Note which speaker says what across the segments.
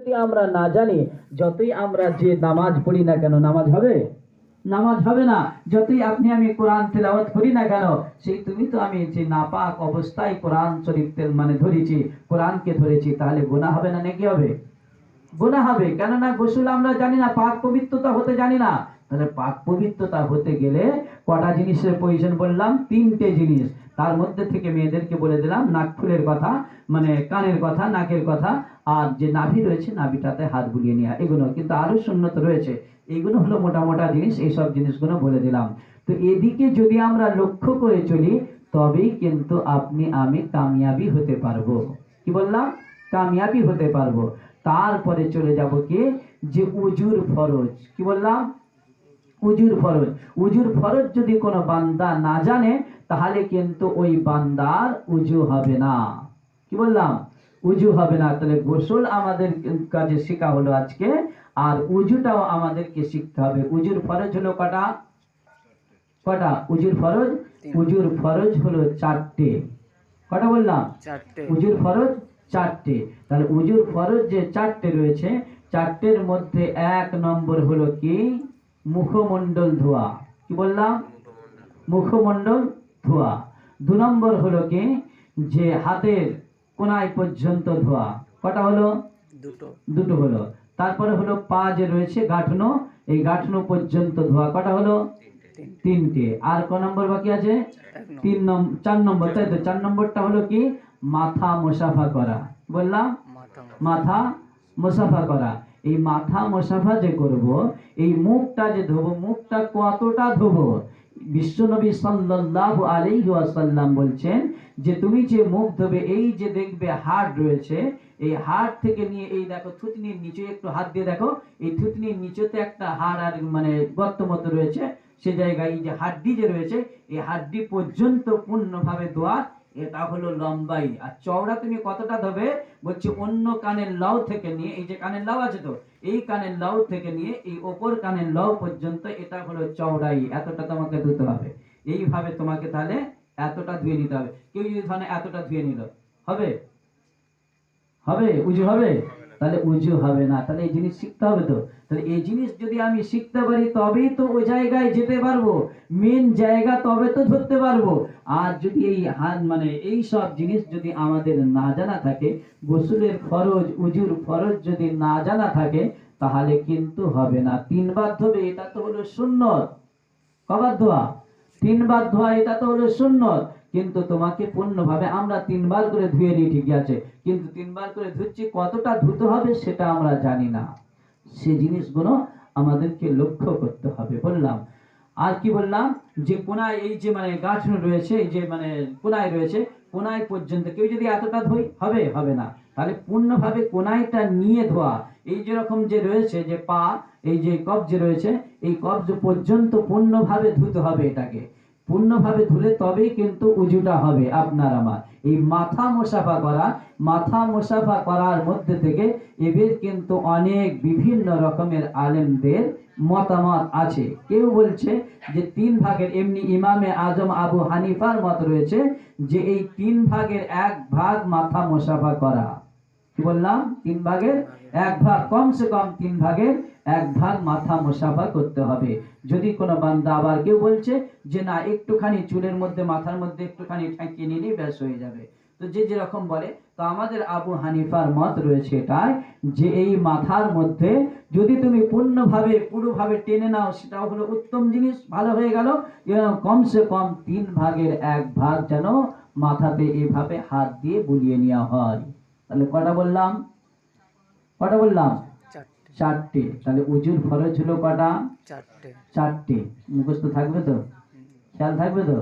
Speaker 1: যদি আমরা না জানি, যতই আমরা যে নামাজ পড়ি না কেন নামাজ হবে? নামাজ হবে না। যতই আপনি আমি কোরআন তেলাওয়াত করি না কেন, সেই তুমি তো আমি যে নাপাক অবস্থায় কোরআন শরীফ মানে ধরেছি, কোরআনকে ধরেছি, তাহলে গুনাহ হবে না নাকি হবে? গুনাহ হবে। কেননা গোসল আমরা জানি না, পাক পবিত্রতা হতে জানি না। তাহলে পাক পবিত্রতা হতে গেলে কটা জিনিসের প্রয়োজন বললাম? তিনটে জিনিস। তার মধ্যে থেকে মেয়েদেরকে বলে দিলাম নাক ফুলের কথা, মানে কানের কথা, নাকের কথা, আর যে নাভি রয়েছে নাভিটাতে হাত বুলিয়ে নেওয়া, এগুলো কিন্তু আরো সুন্নত রয়েছে। এইগুলো হলো মোটা মোটা জিনিস, এইসব জিনিসগুলো বলে দিলাম। তো এদিকে যদি আমরা লক্ষ্য করে চলি, তবেই কিন্তু আপনি আমি কামিয়াবি হতে পারবো। কি বললাম? কামিয়াবি হতে পারবো। তারপরে চলে যাব কি, যে উজুর ফরজ। কি বললাম? উজুর ফরজ। উজুর ফরজ যদি কোনো বান্দা না জানে, তাহলে কিন্তু ওই বান্দার উজু হবে না। কি বললাম? উজু হবে না। তাহলে গোসল আমাদের কাছে শেখা হলো আজকে, আর উজুটাও আমাদেরকে শিখতে হবে। উজুর ফরজ হলো কটা? কটা উজুর ফরজ? উজুর ফরজ হলো চারটে। কটা বললাম? চারটে। উজুর ফরজ চারটে। তাহলে উজুর ফরজ যে চারটে রয়েছে, চারটের মধ্যে এক নম্বর হলো কি, মুখমণ্ডল ধোয়া। কি বললাম? মুখমণ্ডল ধোয়া। দু নম্বর হলো কি, যে হাতের কোনায় পর্যন্ত ধোয়া। কটা হলো? দুটো। দুটো হলো। তারপরে হলো পা যে রয়েছে গাঁঠনো, এই গাঁঠনো পর্যন্ত ধোয়া। কটা হলো? তিনটে। আর ক নম্বর বাকি আছে? চার নম্বর, তাই তো। চার নম্বরটা হলো কি, মাথা মোসাফা করা। বললাম মাথা মোসাফা করা। এই মাথা মোসাফা যে করব, এই মুখটা যে ধোবো, মুখটা কতটা ধোবো? বিশ্বনবী সাল্লাল্লাহু আলাইহি ওয়াসাল্লাম বলছেন যে তুমি যে মুখ ধোবে, এই যে দেখবে হাড় রয়েছে, এই হাড় থেকে নিয়ে এই দেখো থুতনির নিচে একটু হাত দিয়ে দেখো, এই থুতনির নিচেতে একটা হাড় আর মানে গর্ত মতো রয়েছে, সে জায়গায় এই যে হাড্ডি যে রয়েছে, এই হাড্ডি পর্যন্ত পূর্ণভাবে ধোয়া। এটা হলো লম্বাই। আর চওড়া তুমি কতটা ধোবে? বলছে অন্য কানের লাউ থেকে নিয়ে, এই যে কানের লাউ আছে তো, এই কানের লাউ থেকে নিয়ে এই ওপর কানের লাউ পর্যন্ত, এটা হলো চওড়াই। এতটা তোমাকে ধুতে হবে। এইভাবে তোমাকে তাহলে এতটা ধুয়ে নিতে হবে। কেউ যদি ধরে এতটা ধুয়ে নিল, হবে? হবে? উজু হবে? তাহলে উজু হবে না। তাহলে এই জিনিস শিখতে হবে তো। তাহলে এই জিনিস যদি আমি শিখতে পারি, তবেই তো ওই জায়গায় যেতে পারবো, মেন জায়গা, তবে তো ধরতে পারবো। আর যদি এই হাত মানে এই সব জিনিস যদি আমাদের না জানা থাকে, গোসলের ফরজ, উজুর ফরজ যদি না জানা থাকে, তাহলে কিন্তু হবে না। তিনবার ধোবে, এটা তো হলো সুন্নত। কবার ধোয়া? তিনবার ধোয়া, এটা তো হলো সুন্নত। কিন্তু তোমাকে পূর্ণভাবে, আমরা তিনবার করে ধুয়ে নিই ঠিকই আছে, কিন্তু তিনবার করে ধুচ্ছি, কতটা ধুতে হবে সেটা আমরা জানি না। সেই জিনিসগুলো আমাদেরকে লক্ষ্য করতে হবে। বললাম। আর কি বললাম, যে কোনায় এই যে মানে গাঁঠনো রয়েছে, এই যে মানে কোনায় রয়েছে, কোনায় পর্যন্ত কেউ যদি এতটা ধোয়, হবে? হবে না। তাহলে পূর্ণভাবে কোনায়টা নিয়ে ধোয়া। এই যেরকম যে রয়েছে যে পা, এই যে কবজ যে রয়েছে, এই কবজ পর্যন্ত পূর্ণভাবে ধুতে হবে। এটাকে পূর্ণভাবে ধুলে তবেই কিন্তু উজুটা হবে আপনার আমার। এই মাথা মোসাফা করা, মাথা মোসাফা করার মধ্যে থেকে এদের কিন্তু অনেক বিভিন্ন রকমের আলেমদের মতামত আছে। কেউ বলছে যে তিন ভাগের, এমনি ইমামে আজম আবু হানিফার মত রয়েছে যে এই তিন ভাগের এক ভাগ মাথা মোসাফা করা। কি বললাম? তিন ভাগের এক ভাগ, কমসে কম তিন ভাগের এক ভাগ মাথা মোসাফা করতে হবে। যদি কোনো বান্দা, আবার কেউ বলছে যে না, একটুখানি চুলের মধ্যে, মাথার মধ্যে একটুখানি ঠাঁকিয়ে নিলেই ব্যাস হয়ে যাবে। তো যে যেরকম বলে, তো আমাদের আবু হানিফার মত রয়েছে এটাই, যে এই মাথার মধ্যে যদি তুমি পূর্ণভাবে পুরোভাবে টেনে নাও, সেটাও হলো উত্তম জিনিস, ভালো হয়ে গেল। কমসে কম তিন ভাগের এক ভাগ যেন মাথাতে এভাবে হাত দিয়ে বুলিয়ে নেওয়া হয়। তাহলে কটা বললাম? কটা বললাম? চারটে। তাহলে উজুর ফরজ হলো কটা? চারটে। চারটে। মুখস্থ থাকবে তো? খেয়াল থাকবে তো?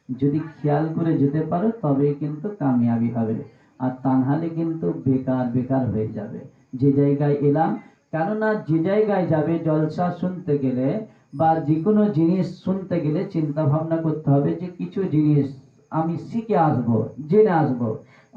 Speaker 1: যদি খেয়াল করে যেতে পারো, তবেই কিন্তু কামিয়াবি হবে। আর তা নাহলে কিন্তু বেকার বেকার হয়ে যাবে। যে জায়গায় এলাম, কেননা যে জায়গায় যাবে জলসা শুনতে গেলে বা যে কোনো জিনিস শুনতে গেলে চিন্তা ভাবনা করতে হবে যে কিছু জিনিস আমি শিখে আসবো, জেনে আসবো।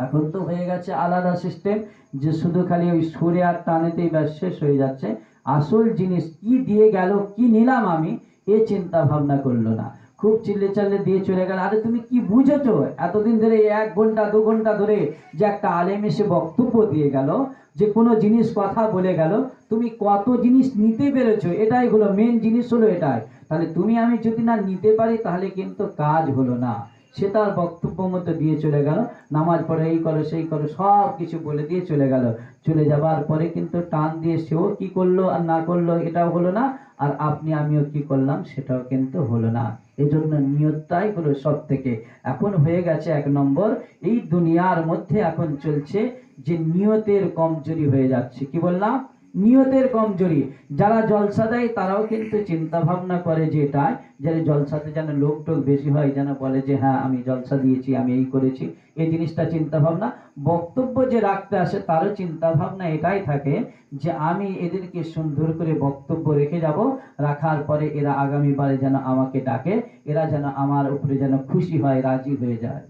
Speaker 1: এখন তো হয়ে গেছে আলাদা সিস্টেম, যে শুধু খালি ওই সুরে আর টানেতেই ব্যাস শেষ হয়ে যাচ্ছে। আসল জিনিস কি দিয়ে গেল, কি নিলাম আমি, এ চিন্তা ভাবনা করলো না। খুব চিল্লে চাল্লে দিয়ে চলে গেল। আরে তুমি কি বুঝেছো এতদিন ধরে, 1 ঘন্টা 2 ঘন্টা ধরে যে একটা আলেম এসে বক্তব্য দিয়ে গেল, যে কোনো জিনিস কথা বলে গেল, তুমি কত জিনিস নিতে পেরেছো, এটাই হলো মেন জিনিস, হলো এটাই। তাহলে তুমি আমি যদি না নিতে পারি তাহলে কিন্তু কাজ হলো না। সে তার বক্তব্য মতো দিয়ে চলে গেল, নামাজ পড়ে এই করো সেই করো সব কিছু বলে দিয়ে চলে গেল। চলে যাবার পরে কিন্তু টান দিয়ে সেও কি করলো আর না করলো এটাও হলো না, আর আপনি আমিও কি করলাম সেটাও কিন্তু হলো না। এই জন্য নিয়তটাই হলো সব থেকে এখন হয়ে গেছে 1 নম্বর। এই দুনিয়ার মধ্যে এখন চলছে যে নিয়তের কমজোরি হয়ে যাচ্ছে। কি বললাম? নিয়তের কমজোরি। যারা জলসা দেয় তারাও কিন্তু চিন্তা ভাবনা করে যে এটা যে জলসাতে যেন লোক টোক বেশি হয়, যেন বলে যে হ্যাঁ আমি জলসা দিয়েছি, আমি এই করেছি, এই জিনিসটা চিন্তা ভাবনা। বক্তব্য যে রাখতে আসে তারও চিন্তা ভাবনা এটাই থাকে যে আমি এদেরকে সুন্দর করে বক্তব্য রেখে যাব, রাখার পরে এরা আগামীবারে যেন আমাকে ডাকে, এরা যেন আমার উপরে যেন খুশি হয়, রাজি হয়ে যায়।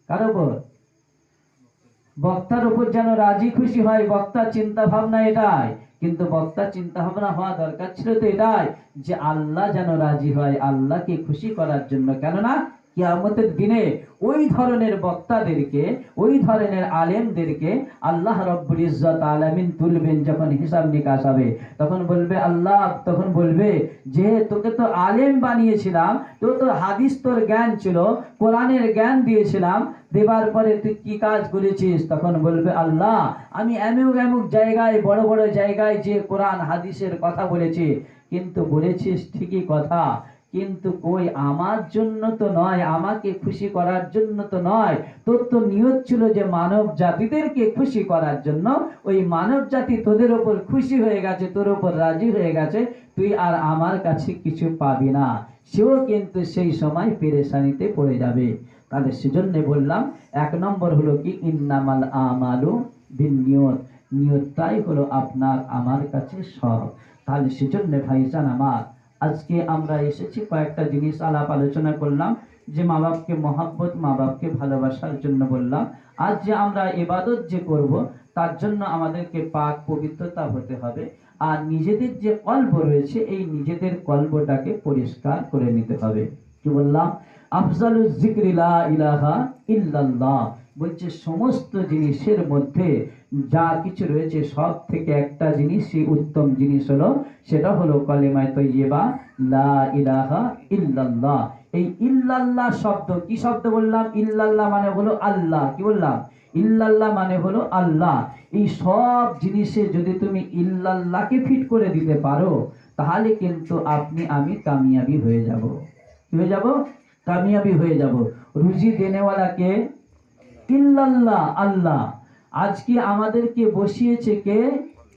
Speaker 1: কার উপর? বক্তার উপর যেন রাজি খুশি হয়। বক্তার চিন্তা ভাবনা এটাই। কিন্তু বক্তার চিন্তা ভাবনা হওয়া দরকার ছিল তো এটাই যে আল্লাহ যেন রাজি হয়, আল্লাহকে খুশি করার জন্য। কেননা কিয়ামতের দিনে ওই ধরনের বক্তাদেরকে, ওই ধরনের আলেমদেরকে আল্লাহ রব্বুল ইজ্জত আলামিন তুলবেন। যখন হিসাব নিকাশ হবে তখন বলবে আল্লাহ, তখন বলবে যে তোকে তো আলেম বানিয়েছিলাম, তো হাদিস তোর জ্ঞান ছিল, কোরআনের জ্ঞান দিয়েছিলাম, দেবার পরে তুই কি কাজ করেছিস? তখন বলবে আল্লাহ আমি এমুক এমুক জায়গায়, বড় বড় জায়গায় যে কোরআন হাদিসের কথা বলেছি, কিন্তু বলেছিস ঠিকই কথা, কিন্তু কই আমার জন্য তো নয়, আমাকে খুশি করার জন্য তো নয়। তোর তো নিয়ত ছিল যে মানব জাতিদেরকে খুশি করার জন্য। ওই মানব জাতি তোদের ওপর খুশি হয়ে গেছে, তোর ওপর রাজি হয়ে গেছে, তুই আর আমার কাছে কিছু পাবি না। সেও কিন্তু সেই সময় পেরেশানিতে পড়ে যাবে। তাহলে সেজন্য বললাম 1 নম্বর হলো কি ইন্নামাল আমালু বিন্নিয়ত। নিয়তটাই হলো আপনার আমার কাছে সব। তাহলে সেজন্য ভাইজান আমার, আজকে আমরা এসেছি কয়েকটা জিনিস আলাপ আলোচনা করলাম, যে মা বাপকে মহাব্বত, মা বাপকে ভালোবাসার জন্য বললাম। আজ যে আমরা ইবাদত যে করব তার জন্য আমাদেরকে পাক পবিত্রতা হতে হবে, আর নিজেদের যে কল্ব রয়েছে এই নিজেদের কল্বটাকে পরিষ্কার করে নিতে হবে। কি বললাম? আফজালুজ যিকরি লা ইলাহা ইল্লাল্লাহ। বলছে সমস্ত জিনিসের মধ্যে যা কিছু রয়েছে সব থেকে একটা জিনিসই উত্তম জিনিস হলো, সেটা হলো কালেমায়ে তাইয়্যিবা লা ইলাহা ইল্লাল্লাহ। এই ইল্লাল্লাহ শব্দ কি শব্দ বললাম? ইল্লাল্লাহ মানে হলো আল্লাহ। কি বললাম? ইল্লাল্লাহ মানে হলো আল্লাহ। এই সব জিনিসে যদি তুমি ইল্লাল্লাহকে ফিট করে দিতে পারো তাহলে কিন্তু আপনি আমি কামিয়াবি হয়ে যাব। কি হয়ে যাব? কামিয়াবি হয়ে যাব। রুজি দেনেওয়ালা কে? ইল্লাল্লাহ, আল্লাহ। আজকে আমাদেরকে বসিয়েছে কে?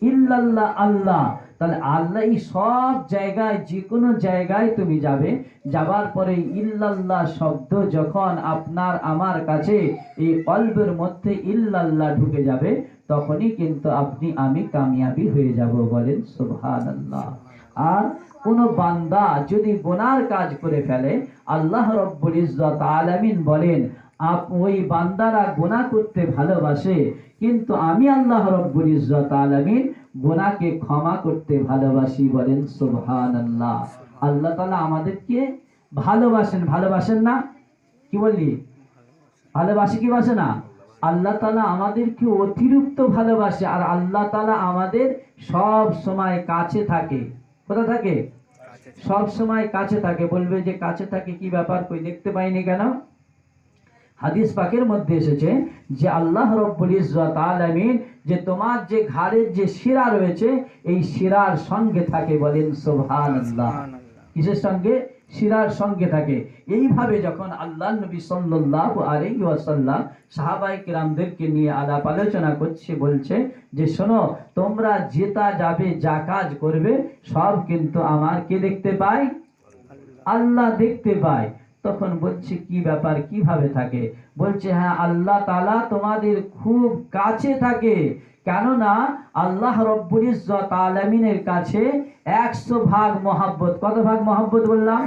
Speaker 1: ইল্লাল্লাহ, আল্লাহ। তাহলে আল্লাহ এই সব জায়গায়, যে কোনো জায়গায় তুমি যাবে, যাবার পরে ইল্লাল্লাহ শব্দ যখন আপনার আমার কাছে এই কলবের মধ্যে ইল্লাল্লাহ ঢুকে যাবে, তখনই কিন্তু আপনি আমি কামিয়াবি হয়ে যাব। বলেন সুবহানাল্লাহ। আর কোন বান্দা যদি গুনার কাজ করে ফেলে, আল্লাহ রব্বুল ইজ্জত আলামিন বলেন ওই বান্দারা গুনাহ করতে ভালোবাসে, কিন্তু আমি আল্লাহ রব্বুল ইজ্জত আলামিন গুনাহকে ক্ষমা করতে ভালোবাসি। বলেন সুবহানাল্লাহ। আল্লাহ তাআলা আমাদেরকে ভালোবাসেন, ভালোবাসেন না? কি বললি? ভালোবাসে কি বাসে না? আল্লাহ তাআলা আমাদেরকে অতিরিক্ত ভালোবাসে, আর আল্লাহ তাআলা আমাদের সব সময় কাছে থাকে। কোথা থাকে? সব সময় কাছে থাকে। বলবে যে কাছে থাকে কি ব্যাপার, কই দেখতে পাইনি কেন? হাদিস পাকের মধ্যে এসেছে যে আল্লাহ রব্বুল ইজ্জত আলামিন যে তোমার যে ঘাড়ের যে শিরা রয়েছে এই শিরার সঙ্গে থাকে। বলেন সুবহানাল্লাহ। কিসের সঙ্গে? শিরার সঙ্গে থাকে। এইভাবে যখন আল্লাহ নবী সাল্লাল্লাহু আলাইহি ওয়াসাল্লাম সাহাবায়ে কিরামদেরকে নিয়ে আলাপ আলোচনা করছে, বলছে যে শোনো, তোমরা যেটা যাবে, যা কাজ করবে সব কিন্তু আমার কে দেখতে পায়? আল্লাহ দেখতে পায়। তখন বলছে কি ব্যাপার, কিভাবে থাকে? বলছে হ্যাঁ, আল্লাহ তাআলা তোমাদের খুব কাছে থাকে। কেননা আল্লাহ রব্বুল ইজ্জত আলামিনের কাছে 100 ভাগ মহাব্বত। কত ভাগ মহাব্বত বললাম?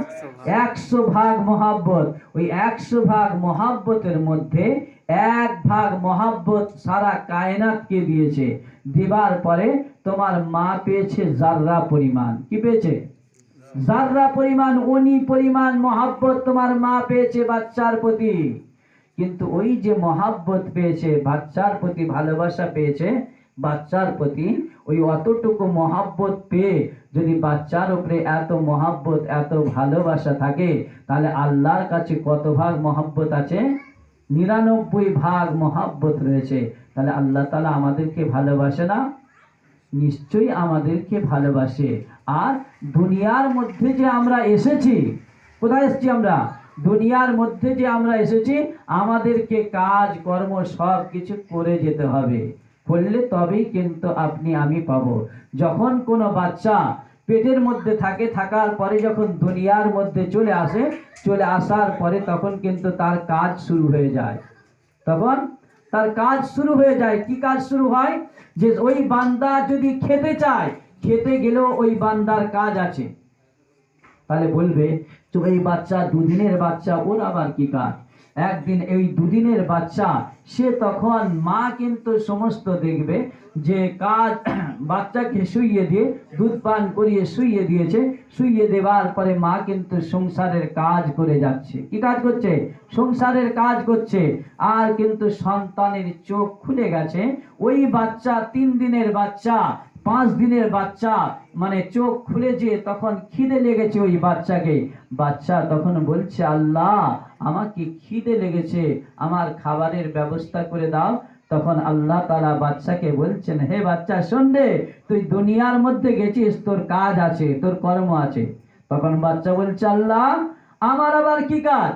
Speaker 1: 100 ভাগ মহাব্বত। ওই 100 ভাগ মহাব্বতের মধ্যে 1 ভাগ মহাব্বত সারা কায়নাতকে দিয়েছে। দেবার পরে তোমার মা পেয়েছে জাররা পরিমাণ। কি পেয়েছে? যাররা পরিমাণ অনি পরিমাণ মহাব্বত তোমার মা পেয়েছে বাচ্চার প্রতি, কিন্তু ওই যে মহাব্বত পেয়েছে, বাচ্চার প্রতি ভালোবাসা পেয়েছে, বাচ্চার প্রতি ওই অতটুকু মহাব্বত পেয়ে যদি বাচ্চার উপরে এত মহাব্বত এত ভালোবাসা থাকে, তাহলে আল্লাহর কাছে কত ভাগ মহাব্বত আছে? 99 ভাগ মহাব্বত রয়েছে। তাহলে আল্লাহ তাআলা আমাদেরকে ভালোবাসে না? নিশ্চয়ই আমাদেরকে ভালোবাসে। আর দুনিয়ার মধ্যে যে আমরা এসেছি, কোথায় এসেছি আমরা? দুনিয়ার মধ্যে যে আমরা এসেছি, আমাদেরকে কাজ কর্ম সব কিছু করে যেতে হবে, করলে তবেই কিন্তু আপনি আমি পাবো। যখন কোনো বাচ্চা পেটের মধ্যে থাকে, থাকার পরে যখন দুনিয়ার মধ্যে চলে আসে, চলে আসার পরে তখন কিন্তু তার কাজ শুরু হয়ে যায়। তখন তার কাজ শুরু হয়ে যায়। কি কাজ শুরু হয়? যে ওই বান্দা যদি খেতে চায়, খেতে গেলেও ওই বান্দার কাজ আছে। তাহলে বলবে তো এই বাচ্চা 2 দিনের বাচ্চা, ওর আবার কি কাজ? একদিন এই 2 দিনের বাচ্চা সে তখন মা কিন্তু সমস্ত দেখবে যে কাজ বাচ্চাকে শুইয়ে দিয়ে দুধ পান করিয়ে শুইয়ে দিয়েছে, শুইয়ে দেওয়ার পরে মা কিন্তু সংসারের কাজ করে যাচ্ছে। কি কাজ করছে? সংসারের কাজ করছে। আর কিন্তু সন্তানের চোখ খুলে গেছে। ওই বাচ্চা 3 দিনের বাচ্চা, 5 দিনের বাচ্চা, মানে চোখ খুলে যে তখন খিদে লেগেছে ওই বাচ্চাকে, বাচ্চা তখন বলছে আল্লাহ আমাকে খিদে লেগেছে, আমার খাবারের ব্যবস্থা করে দাও। তখন আল্লাহ তাআলা বাচ্চাকে বলছেন, হে বাচ্চা শোন রে, তুই দুনিয়ার মধ্যে গেছিস, তোর কাজ আছে, তোর কর্ম আছে। তখন বাচ্চা বলছে আল্লাহ আমার আবার কি কাজ?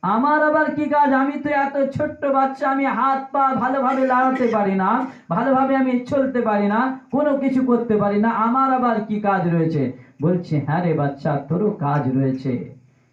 Speaker 1: আমার আবার কি কাজ? আমি তো এত ছোট্ট বাচ্চা, আমি হাত পা ভালোভাবে লাগাতে পারি না, ভালোভাবে আমি চলতে পারি না, কোনো কিছু করতে পারি না, আমার আবার কি কাজ রয়েছে? বলছে হ্যাঁ রে বাচ্চা, তোরও কাজ রয়েছে।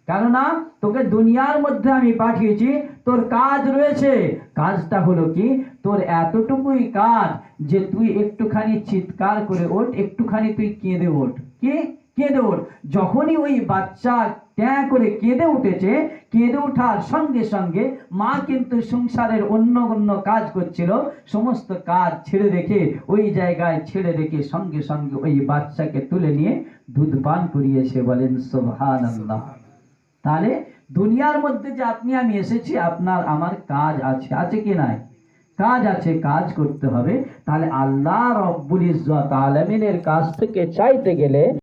Speaker 1: কেননা তোকে দুনিয়ার মধ্যে আমি পাঠিয়েছি, তোর কাজ রয়েছে। কাজটা হলো কি? তোর এতটুকুই কাজ যে তুই একটুখানি চিৎকার করে ওঠ, একটুখানি তুই কেঁদে ওঠ। কি? কেঁদে ওঠ। যখনই ওই বাচ্চা ট্যাঁ করে কেঁদে উঠেছে, কেঁদে ওঠার সঙ্গে সঙ্গে মা কিন্তু সংসারের অন্য অন্য কাজ করছিল, সমস্ত কাজ ছেড়ে রেখে, ওই জায়গায় ছেড়ে রেখে সঙ্গে সঙ্গে ওই বাচ্চাকে তুলে নিয়ে দুধ পান করিয়েছে। বলেন সুবহানাল্লাহ। তাহলে দুনিয়ার মধ্যে যে আপনি আমি এসেছি, আপনার আমার কাজ আছে, আছে কি নাই? কাজ আছে, কাজ করতে হবে। তাহলে আল্লাহ রব্বুল ইজ্জত আলামিনের কাছ থেকে চাইতে গেলে